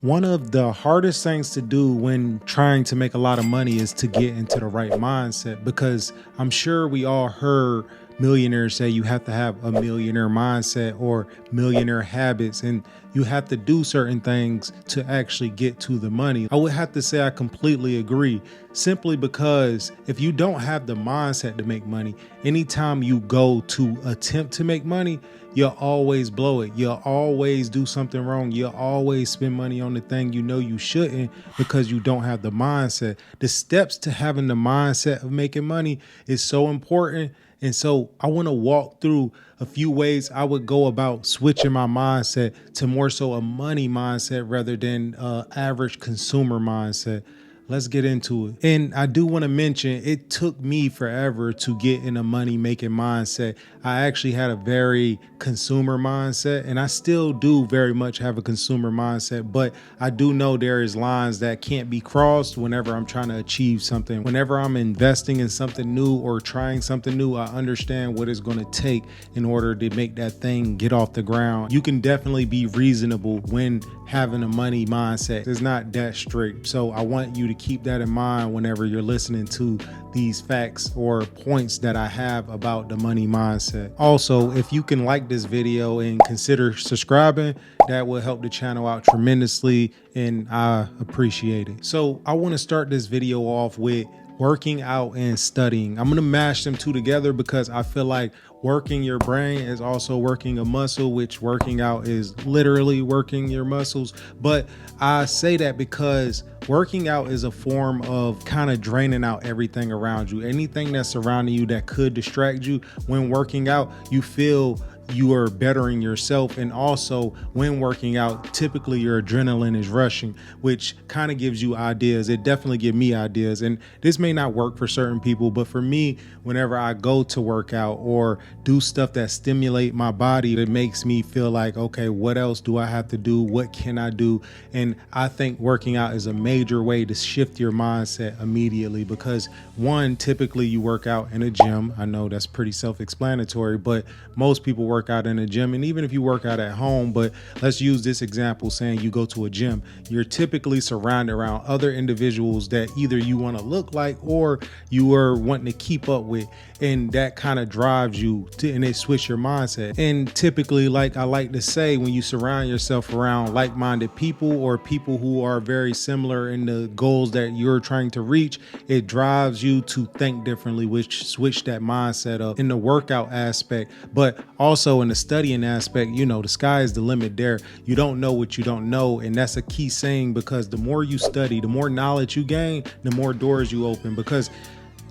One of the hardest things to do when trying to make a lot of money is to get into the right mindset, because I'm sure we all heard millionaires say you have to have a millionaire mindset or millionaire habits, and you have to do certain things to actually get to the money. I would have to say I completely agree, simply because if you don't have the mindset to make money, anytime you go to attempt to make money, you'll always blow it. You'll always do something wrong. You'll always spend money on the thing you know you shouldn't, because you don't have the mindset. The steps to having the mindset of making money is so important. And so I want to walk through a few ways I would go about switching my mindset to more so a money mindset rather than average consumer mindset. Let's get into it. And I do want to mention, it took me forever to get in a money making mindset. I actually had a very consumer mindset, and I still do very much have a consumer mindset, but I do know there is lines that can't be crossed whenever I'm trying to achieve something. Whenever I'm investing in something new or trying something new, I understand what it's going to take in order to make that thing get off the ground. You can definitely be reasonable when having a money mindset. It's not that strict. So I want you to keep that in mind whenever you're listening to these facts or points that I have about the money mindset. Also, if you can like this video and consider subscribing, that will help the channel out tremendously, and I appreciate it. So I want to start this video off with working out and studying. I'm going to mash them two together because I feel like working your brain is also working a muscle, which working out is literally working your muscles. But I say that because working out is a form of kind of draining out everything around you. Anything that's surrounding you that could distract you. When working out, you feel you are bettering yourself. And also when working out, typically your adrenaline is rushing, which kind of gives you ideas. It definitely gives me ideas, and this may not work for certain people, but for me, whenever I go to work out or do stuff that stimulate my body, it makes me feel like, okay, what else do I have to do? What can I do? And I think working out is a major way to shift your mindset immediately, because one, typically you work out in a gym. I know that's pretty self-explanatory, but most people work out in a gym. And even if you work out at home, but let's use this example, saying you go to a gym, you're typically surrounded around other individuals that either you want to look like or you are wanting to keep up with, and that kind of drives you to, and it switch your mindset. And typically, like I like to say, when you surround yourself around like-minded people or people who are very similar in the goals that you're trying to reach, it drives you to think differently, which switch that mindset up in the workout aspect. But also in the studying aspect, you know, the sky is the limit there. You don't know what you don't know. And that's a key saying, because the more you study, the more knowledge you gain, the more doors you open. Because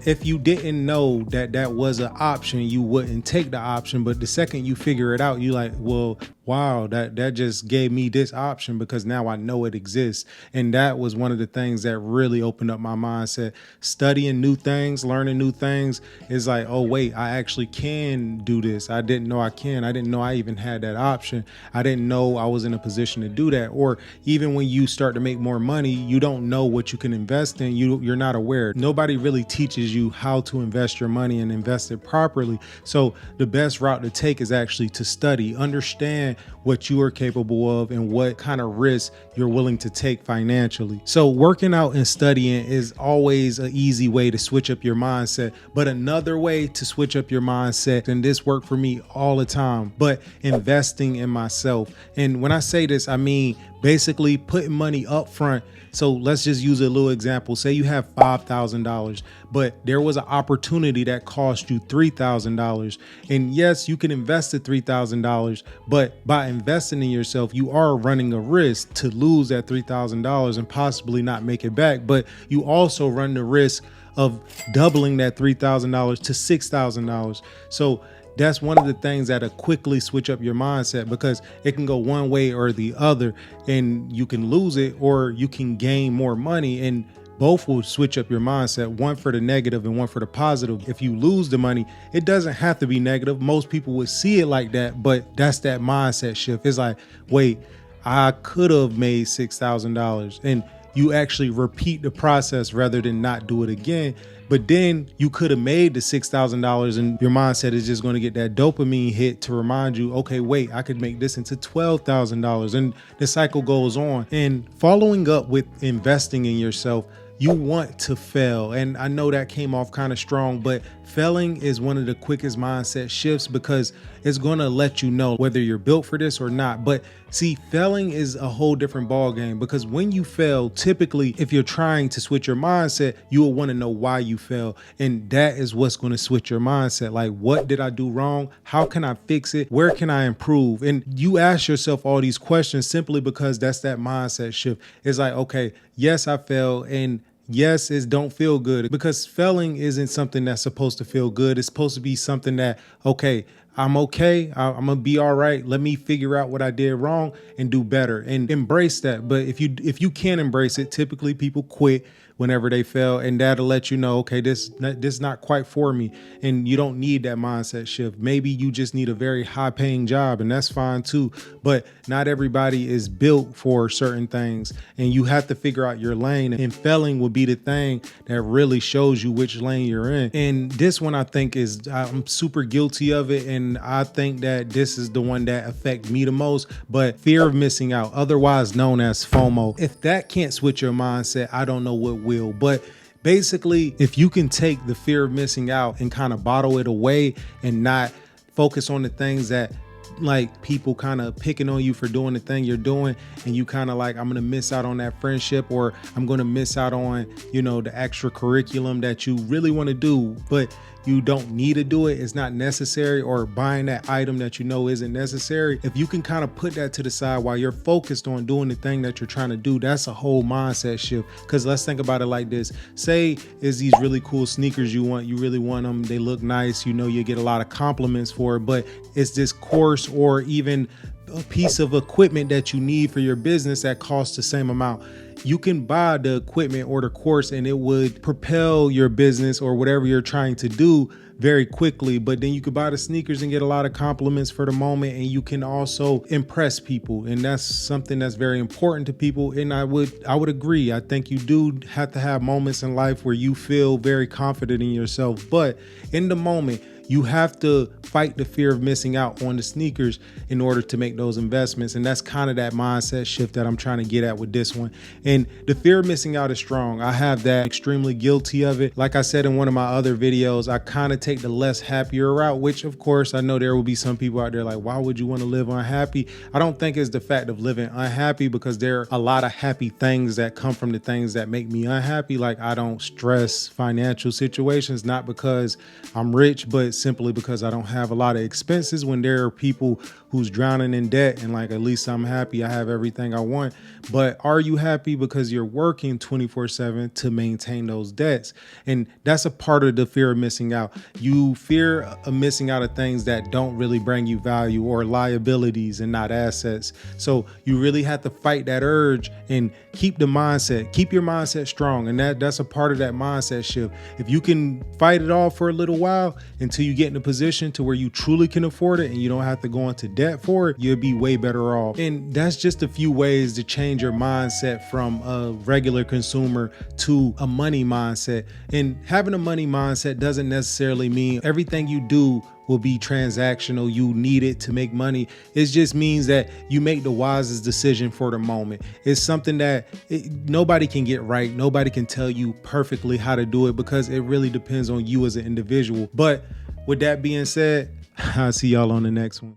if you didn't know that that was an option, you wouldn't take the option. But the second you figure it out, you like, well, wow, that just gave me this option, because now I know it exists. And that was one of the things that really opened up my mindset. Studying new things, learning new things is like, oh wait, I actually can do this. I didn't know I can. I didn't know I even had that option. I didn't know I was in a position to do that. Or even when you start to make more money, you don't know what you can invest in. You're not aware. Nobody really teaches you how to invest your money and invest it properly. So the best route to take is actually to study, understand what you are capable of and what kind of risk you're willing to take financially. So working out and studying is always an easy way to switch up your mindset. But another way to switch up your mindset, and this worked for me all the time, but investing in myself. And when I say this, I mean basically putting money up front. So let's just use a little example. Say you have $5,000, but there was an opportunity that cost you $3,000. And yes, you can invest the $3,000, but by investing in yourself, you are running a risk to lose that $3,000 and possibly not make it back. But you also run the risk of doubling that $3,000 to $6,000. So that's one of the things that'll quickly switch up your mindset, because it can go one way or the other, and you can lose it or you can gain more money, and both will switch up your mindset, one for the negative and one for the positive. If you lose the money, it doesn't have to be negative. Most people would see it like that, but that's that mindset shift. It's like, wait, I could have made $6,000. And you actually repeat the process rather than not do it again. But then you could have made the $6,000 and your mindset is just going to get that dopamine hit to remind you, okay, wait, I could make this into $12,000. And the cycle goes on. And following up with investing in yourself, you want to fail. And I know that came off kind of strong, but failing is one of the quickest mindset shifts because it's going to let you know whether you're built for this or not. But see, failing is a whole different ball game, because when you fail, typically, if you're trying to switch your mindset, you will want to know why you fail. And that is what's going to switch your mindset. Like, what did I do wrong? How can I fix it? Where can I improve? And you ask yourself all these questions simply because that's that mindset shift. It's like, okay, yes, I failed, and yes, it don't feel good, because failing isn't something that's supposed to feel good. It's supposed to be something that, okay, I'm okay. I'm gonna be all right. Let me figure out what I did wrong and do better and embrace that. But if you can't embrace it, typically people quit whenever they fail, and that'll let you know, okay, this is not quite for me. And you don't need that mindset shift. Maybe you just need a very high paying job, and that's fine too. But not everybody is built for certain things, and you have to figure out your lane. And failing will be the thing that really shows you which lane you're in. And this one, I think, I'm super guilty of it, and I think that this is the one that affects me the most. But fear of missing out, otherwise known as FOMO, if that can't switch your mindset, I don't know what will. But basically, if you can take the fear of missing out and kind of bottle it away and not focus on the things that, like, people kind of picking on you for doing the thing you're doing, and you kind of like, I'm gonna miss out on that friendship, or I'm gonna miss out on, you know, the extra curriculum that you really want to do, but you don't need to do it, it's not necessary, or buying that item that you know isn't necessary. If you can kind of put that to the side while you're focused on doing the thing that you're trying to do, that's a whole mindset shift. Because let's think about it like this. Say is these really cool sneakers you really want them, they look nice, you know, you get a lot of compliments for it, but it's this course or even a piece of equipment that you need for your business that costs the same amount. You can buy the equipment or the course and it would propel your business or whatever you're trying to do very quickly. But then you could buy the sneakers and get a lot of compliments for the moment, and you can also impress people. And that's something that's very important to people. And I would agree. I think you do have to have moments in life where you feel very confident in yourself. But in the moment, you have to fight the fear of missing out on the sneakers in order to make those investments. And that's kind of that mindset shift that I'm trying to get at with this one. And the fear of missing out is strong. I have that, extremely guilty of it. Like I said in one of my other videos, I kind of take the less happier route, which of course I know there will be some people out there like, why would you want to live unhappy? I don't think it's the fact of living unhappy, because there are a lot of happy things that come from the things that make me unhappy. Like, I don't stress financial situations, not because I'm rich, but simply because I don't have a lot of expenses. When there are people who's drowning in debt, and like, at least I'm happy, I have everything I want. But are you happy because you're working 24/7 to maintain those debts? And that's a part of the fear of missing out. You fear of missing out of things that don't really bring you value, or liabilities and not assets. So you really have to fight that urge and keep your mindset strong. And that's a part of that mindset shift. If you can fight it off for a little while until you get in a position to where you truly can afford it and you don't have to go into debt for it, you'll be way better off. And that's just a few ways to change your mindset from a regular consumer to a money mindset. And having a money mindset doesn't necessarily mean everything you do will be transactional, you need it to make money. It just means that you make the wisest decision for the moment. It's something that nobody can get right. Nobody can tell you perfectly how to do it, because it really depends on you as an individual. But with that being said, I'll see y'all on the next one.